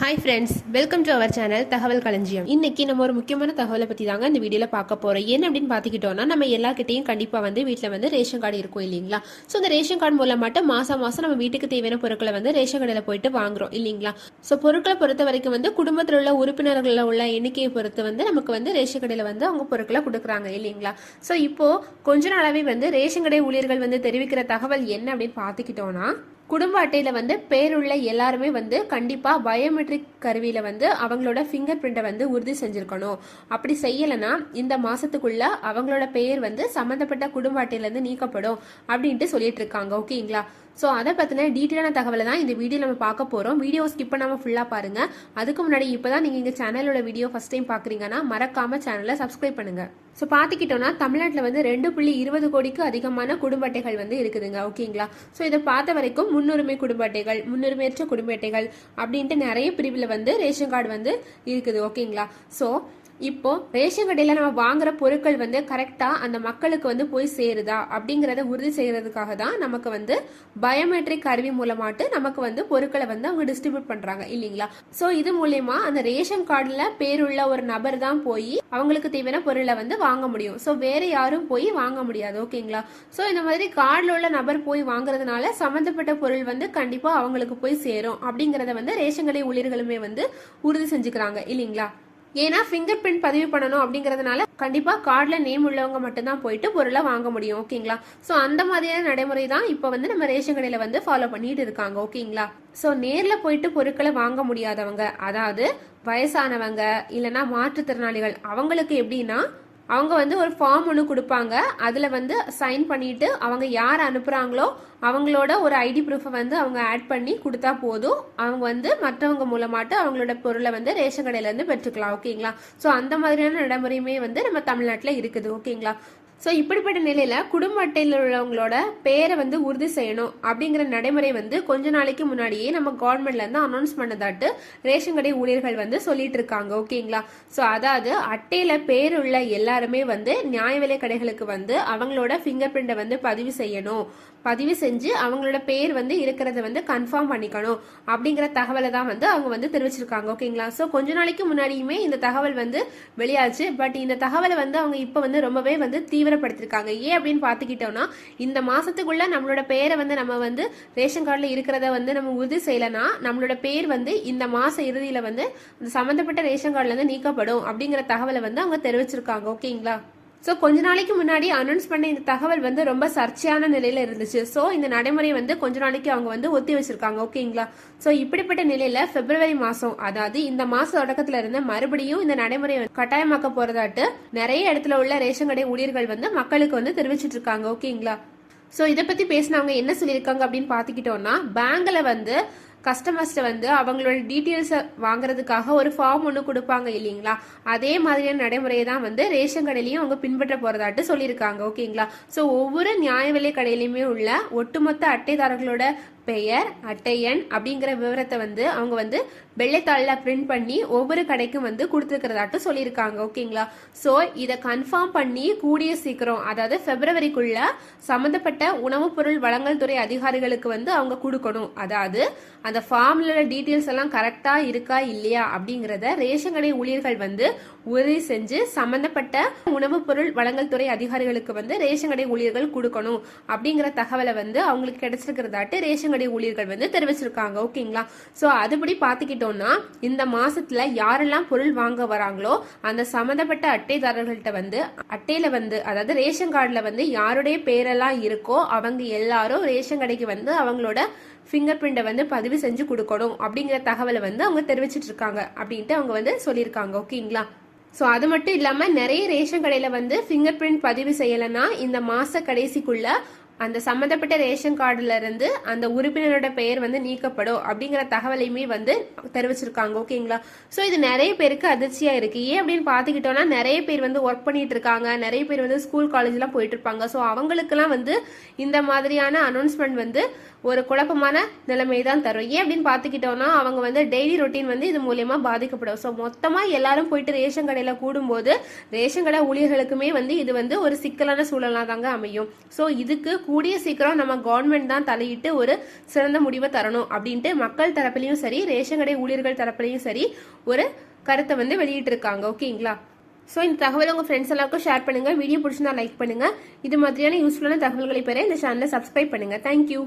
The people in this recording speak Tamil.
Hi friends, welcome to our channel தகவல் களஞ்சியம். இன்னைக்கு நம்ம ஒரு முக்கியமான தகவலை பற்றி தாங்க இந்த வீடியோவில் பார்க்க போகிறோம். என்ன அப்படின்னு பார்த்துக்கிட்டோம்னா, நம்ம எல்லாருக்கிட்டையும் கண்டிப்பாக வீட்டில் ரேஷன் கார்டு இருக்கும் இல்லைங்களா? ஸோ இந்த ரேஷன் கார்டு மூலம் மட்டும் மாதம் நம்ம வீட்டுக்கு தேவையான பொருட்களை ரேஷன் கடையில் போயிட்டு வாங்குறோம் இல்லைங்களா? ஸோ பொருட்களை பொறுத்த வரைக்கும் குடும்பத்தில் உள்ள உறுப்பினர்களில் உள்ள எண்ணிக்கையை பொறுத்து நமக்கு ரேஷன் கடையில் அவங்க பொருட்களை கொடுக்குறாங்க இல்லைங்களா? ஸோ இப்போது கொஞ்ச நாளாகவே ரேஷன் கடை ஊழியர்கள் தெரிவிக்கிற தகவல் என்ன அப்படின்னு பார்த்துக்கிட்டோன்னா, குடும்ப அட்டையில் பேருள்ள எல்லாருமே கண்டிப்பாக பயோமெட்ரிக் கருவியில் அவங்களோட ஃபிங்கர் பிரிண்ட்டை உறுதி செஞ்சுருக்கணும். அப்படி செய்யலைன்னா இந்த மாதத்துக்குள்ள அவங்களோட பெயர் சம்மந்தப்பட்ட குடும்ப அட்டையிலேருந்து நீக்கப்படும் அப்படின்ட்டு சொல்லிட்டு இருக்காங்க. ஓகேங்களா? ஸோ அதை பற்றின டீட்டெயிலான தகவலை தான் இந்த வீடியோ நம்ம பார்க்க போகிறோம். வீடியோ ஸ்கிப் பண்ணாமல் ஃபுல்லாக பாருங்கள். அதுக்கு முன்னாடி இப்போ தான் நீங்கள் எங்கள் சேனலோட வீடியோ ஃபஸ்ட் டைம் பார்க்குறீங்கன்னா மறக்காமல் சேனலை சப்ஸ்கிரைப் பண்ணுங்கள். ஸோ பார்த்துக்கிட்டோன்னா தமிழ்நாட்டில் 2.20 கோடிக்கு அதிகமான குடும்ப அட்டைகள் இருக்குதுங்க. ஓகேங்களா? ஸோ இதை பார்த்த வரைக்கும் முன்னுரிமை குடும்ப அட்டைகள், முன்னுரிமையற்ற குடும்ப அட்டைகள் அப்படின்ட்டு நிறைய பிரிவில் ரேஷன் கார்டு இருக்குது. ஓகேங்களா? ஸோ இப்போ ரேஷன் கடையில் நம்ம வாங்குற பொருட்கள் கரெக்டாக அந்த மக்களுக்கு போய் சேருதா அப்படிங்கிறத உறுதி செய்யறதுக்காக தான் நமக்கு பயோமெட்ரிக் கருவி மூலமாட்டு நமக்கு பொருட்களை அவங்க டிஸ்ட்ரிபியூட் பண்றாங்க இல்லைங்களா? ஸோ இது மூலயமா அந்த ரேஷன் கார்டில் பேருள்ள ஒரு நபர் தான் போய் அவங்களுக்கு தேவையான பொருளை வாங்க முடியும். ஸோ வேற யாரும் போய் வாங்க முடியாது. ஓகேங்களா? ஸோ இந்த மாதிரி கார்டில் உள்ள நபர் போய் வாங்குறதுனால சம்மந்தப்பட்ட பொருள் கண்டிப்பாக அவங்களுக்கு போய் சேரும் அப்படிங்கிறத ரேஷன் கடை ஊழியர்களுமே உறுதி செஞ்சுக்கிறாங்க இல்லைங்களா? ஏன்னா ஃபிங்கர் பிரிண்ட் பதிவு பண்ணணும் அப்படிங்கறதுனால கண்டிப்பா கார்டுல நேம் உள்ளவங்க மட்டும்தான் போயிட்டு பொருளை வாங்க முடியும். ஓகேங்களா? ஸோ அந்த மாதிரியான நடைமுறை தான் இப்போ நம்ம ரேஷன் கடையில ஃபாலோ பண்ணிட்டு இருக்காங்க. ஓகேங்களா? ஸோ நேர்ல போயிட்டு பொருட்களை வாங்க முடியாதவங்க, அதாவது வயசானவங்க இல்லைன்னா மாற்றுத்திறனாளிகள், அவங்களுக்கு எப்படின்னா அவங்க ஒரு ஃபார்ம் ஒன்று கொடுப்பாங்க. அதில் சைன் பண்ணிட்டு அவங்க யார் அனுப்புகிறாங்களோ அவங்களோட ஒரு ஐடி ப்ரூஃபை அவங்க ஆட் பண்ணி கொடுத்தா போதும். அவங்க மற்றவங்க மூலமாட்டு அவங்களோட பொருளை ரேஷன் கடையிலேருந்து பெற்றுக்கலாம். ஓகேங்களா? ஸோ அந்த மாதிரியான நடைமுறையுமே நம்ம தமிழ்நாட்டில் இருக்குது. ஓகேங்களா? ஸோ இப்படிப்பட்ட நிலையில குடும்ப அட்டையில் உள்ளவங்களோட பேரை உறுதி செய்யணும் அப்படிங்கிற நடைமுறை கொஞ்ச நாளைக்கு முன்னாடியே நம்ம கவர்மெண்ட்ல இருந்து அனௌன்ஸ் பண்ணதாட்டு ரேஷன் கடை ஊழியர்கள் சொல்லிட்டு இருக்காங்க. ஓகேங்களா? ஸோ அதாவது அட்டையில பேர் உள்ள எல்லாருமே நியாய விலை கடைகளுக்கு அவங்களோட ஃபிங்கர் பிரிண்ட்டை பதிவு செய்யணும். பதிவு செஞ்சு அவங்களோட பேர் இருக்கிறத கன்ஃபார்ம் பண்ணிக்கணும் அப்படிங்கிற தகவலை தான் அவங்க தெரிவிச்சிருக்காங்க. ஓகேங்களா? ஸோ கொஞ்ச நாளைக்கு முன்னாடியுமே இந்த தகவல் வெளியாச்சு. பட் இந்த தகவலை அவங்க இப்போ ரொம்பவே தீவிரப்படுத்திருக்காங்க. ஏன் அப்படின்னு பார்த்துக்கிட்டோம்னா, இந்த மாசத்துக்குள்ள நம்மளோட பேரை நம்ம ரேஷன் கார்டில் இருக்கிறத நம்ம உறுதி செய்யலைன்னா நம்மளோட பேர் இந்த மாச இறுதியில சம்பந்தப்பட்ட ரேஷன் கார்டுல நீக்கப்படும் அப்படிங்கிற தகவலை அவங்க தெரிவிச்சிருக்காங்க. ஓகேங்களா? ஸோ கொஞ்ச நாளைக்கு முன்னாடி அனௌன்ஸ் பண்ண இந்த தகவல் ரொம்ப சர்ச்சையான நிலையில இருந்துச்சு. ஸோ இந்த நடைமுறை கொஞ்ச நாளைக்கு அவங்க ஒத்தி வச்சிருக்காங்க. ஓகேங்களா? ஸோ இப்படிப்பட்ட நிலையில பிப்ரவரி மாசம், அதாவது இந்த மாச தொடக்கத்துல இருந்து மறுபடியும் இந்த நடைமுறை கட்டாயமாக்க போறதாட்டு நிறைய இடத்துல உள்ள ரேஷன் கடை ஊழியர்கள் மக்களுக்கு தெரிவிச்சிட்டு இருக்காங்க. ஓகேங்களா? ஸோ இதை பத்தி பேசினவங்க என்ன சொல்லியிருக்காங்க அப்படின்னு பாத்துக்கிட்டோம்னா, பேங்க்ல கஸ்டமர்ஸ்ட அவங்களோட டீட்டெயில்ஸை வாங்குறதுக்காக ஒரு ஃபார்ம் ஒன்று கொடுப்பாங்க இல்லைங்களா? அதே மாதிரியான நடைமுறையை தான் ரேஷன் கடையிலையும் அவங்க பின்பற்ற போறதாட்டு சொல்லியிருக்காங்க. ஓகேங்களா? ஸோ ஒவ்வொரு நியாய விலை கடையிலையுமே உள்ள ஒட்டுமொத்த அட்டைதாரர்களோட பெயர், அட்டை எண் அப்படிங்கிற விவரத்தை அவங்க வெள்ளைத்தாளில் பிரிண்ட் பண்ணி ஒவ்வொரு கடைக்கும் கொடுத்துருக்கிறதாட்டும் சொல்லியிருக்காங்க. ஓகேங்களா? ஸோ இதை கன்ஃபார்ம் பண்ணி கூடிய சீக்கிரம், அதாவது பிப்ரவரிக்குள்ள சம்மந்தப்பட்ட உணவுப் பொருள் வழங்கல் துறை அதிகாரிகளுக்கு அவங்க கொடுக்கணும். அதாவது அந்த ஃபார்ம்ல டீட்டெயில்ஸ் எல்லாம் கரெக்டா இருக்கா இல்லையா அப்படிங்கிறத ரேஷன் கடை ஊழியர்கள் உறுதி செஞ்சு சம்பந்தப்பட்ட உணவுப் பொருள் வழங்கல் துறை அதிகாரிகளுக்கு ரேஷன் கடை ஊழியர்கள் கொடுக்கணும் அப்படிங்கிற தகவலை அவங்களுக்கு கிடைச்சிருக்கிறதாட்டு ரேஷன் கடை ஊழியர்கள் தெரிவிச்சிருக்காங்க. ஓகேங்களா? சோ அதுபடி பாத்துக்கிட்டோம்னா, இந்த மாசத்துல யாரெல்லாம் பொருள் வாங்க வராங்களோ அந்த சம்பந்தப்பட்ட அட்டைதாரர்கள்ட்ட அட்டையில அதாவது ரேஷன் கார்டுல யாருடைய பேரெல்லாம் இருக்கோ அவங்க எல்லாரும் ரேஷன் கடைக்கு அவங்களோட ஃபிங்கர் பிரிண்ட்டை பதிவு செஞ்சு கொடுக்கணும் அப்படிங்கிற தகவலை அவங்க தெரிவிச்சிட்டு இருக்காங்க அப்படின்ட்டு அவங்க சொல்லியிருக்காங்க. ஓகேங்களா? ஸோ அது மட்டும் இல்லாமல் நிறைய ரேஷன் கடையில் ஃபிங்கர் பிரிண்ட் பதிவு செய்யலைன்னா இந்த மாத கடைசிக்குள்ள அந்த சம்பந்தப்பட்ட ரேஷன் கார்டுல இருந்து அந்த உறுப்பினரோட பெயர் நீக்கப்படும் அப்படிங்கிற தகவலையுமே தெரிவிச்சிருக்காங்க. ஓகேங்களா? ஸோ இது நிறைய பேருக்கு அதிர்ச்சியா இருக்கு. ஏன் அப்படின்னு பாத்துக்கிட்டோம்னா, நிறைய பேர் ஒர்க் பண்ணிட்டு இருக்காங்க, நிறைய பேர் ஸ்கூல் காலேஜ்லாம் போயிட்டு இருப்பாங்க. ஸோ அவங்களுக்குலாம் இந்த மாதிரியான அனௌன்ஸ்மெண்ட் ஒரு குழப்பமான நிலைமை தான் தரும். ஏன் அப்படின்னு பாத்துக்கிட்டோம்னா, அவங்க டெய்லி ரொட்டீன் இது மூலியமா பாதிக்கப்படும். ஸோ மொத்தமா எல்லாரும் போயிட்டு ரேஷன் கடையில கூடும்போது ரேஷன் கடை ஊழியர்களுக்குமே இது ஒரு சிக்கலான சூழலா தாங்க அமையும். ஸோ இதுக்கு கூடிய சீக்கிரம் நம்ம கவர்மெண்ட் தான் தலையிட்டு ஒரு சிறந்த முடிவை தரணும் அப்படின்ட்டு மக்கள் தரப்புலையும் சரி ரேஷன் கடை ஊழியர்கள் தரப்புலையும் சரி ஒரு கருத்தை வந்து வெளியிட்டு இருக்காங்க. ஓகேங்களா? ஸோ இந்த தகவலை உங்கள் ஃப்ரெண்ட்ஸ் எல்லாருக்கும் ஷேர் பண்ணுங்கள். வீடியோ பிடிச்சிருந்தா லைக் பண்ணுங்கள். இது மாதிரியான யூஸ்ஃபுல்லான தகவல்களை பெற இந்த சேனலை சப்ஸ்கிரைப் பண்ணுங்கள். தேங்க்யூ.